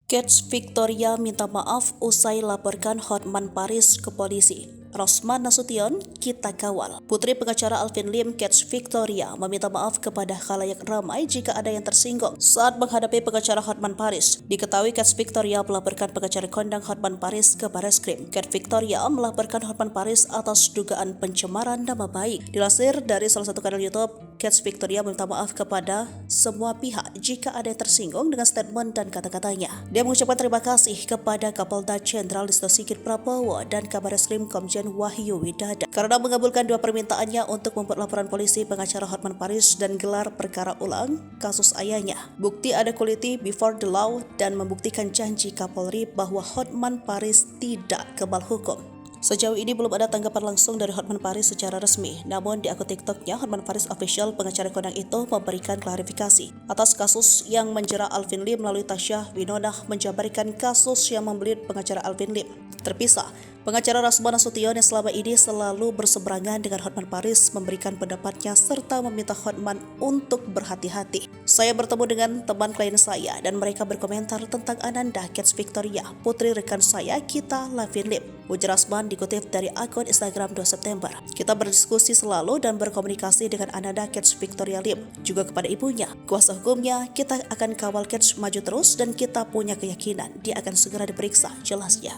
Cats Victoria minta maaf usai laporkan Hotman Paris ke polisi. Rosman Nasution, kita kawal. Putri pengacara Alvin Lim, Cats Victoria, meminta maaf kepada khalayak ramai jika ada yang tersinggung saat menghadapi pengacara Hotman Paris. Diketahui Cats Victoria melaporkan pengacara kondang Hotman Paris ke Barreskrim. Cats Victoria melaporkan Hotman Paris atas dugaan pencemaran nama baik. Dilansir dari salah satu kanal YouTube, Cats Victoria meminta maaf kepada semua pihak jika ada yang tersinggung dengan statement dan kata-katanya. Dia mengucapkan terima kasih kepada Kapolda Jenderal Listio Sigit Prabowo dan Kabarreskrim Komjen Wahyu Widada karena mengabulkan dua permintaannya untuk membuat laporan polisi pengacara Hotman Paris dan gelar perkara ulang kasus ayahnya. Bukti ada quality before the law dan membuktikan janji Kapolri bahwa Hotman Paris tidak kebal hukum. Sejauh ini belum ada tanggapan langsung dari Hotman Paris secara resmi, namun di akun TikToknya Hotman Paris Official, pengacara kondang itu memberikan klarifikasi atas kasus yang menjerat Alvin Lim melalui Tasya Winonah menjabarkan kasus yang membelit pengacara Alvin Lim. Terpisah, pengacara Rosman Nasution yang selama ini selalu berseberangan dengan Hotman Paris memberikan pendapatnya serta meminta Hotman untuk berhati-hati. Saya bertemu dengan teman klien saya dan mereka berkomentar tentang Ananda Cats Victoria, putri rekan saya kita Alvin Lim. Ujar Rosman dikutip dari akun Instagram 2 September. Kita berdiskusi selalu dan berkomunikasi dengan Ananda Cats Victoria Lim, juga kepada ibunya. Kuasa hukumnya, kita akan kawal Cats maju terus dan kita punya keyakinan dia akan segera diperiksa, jelasnya.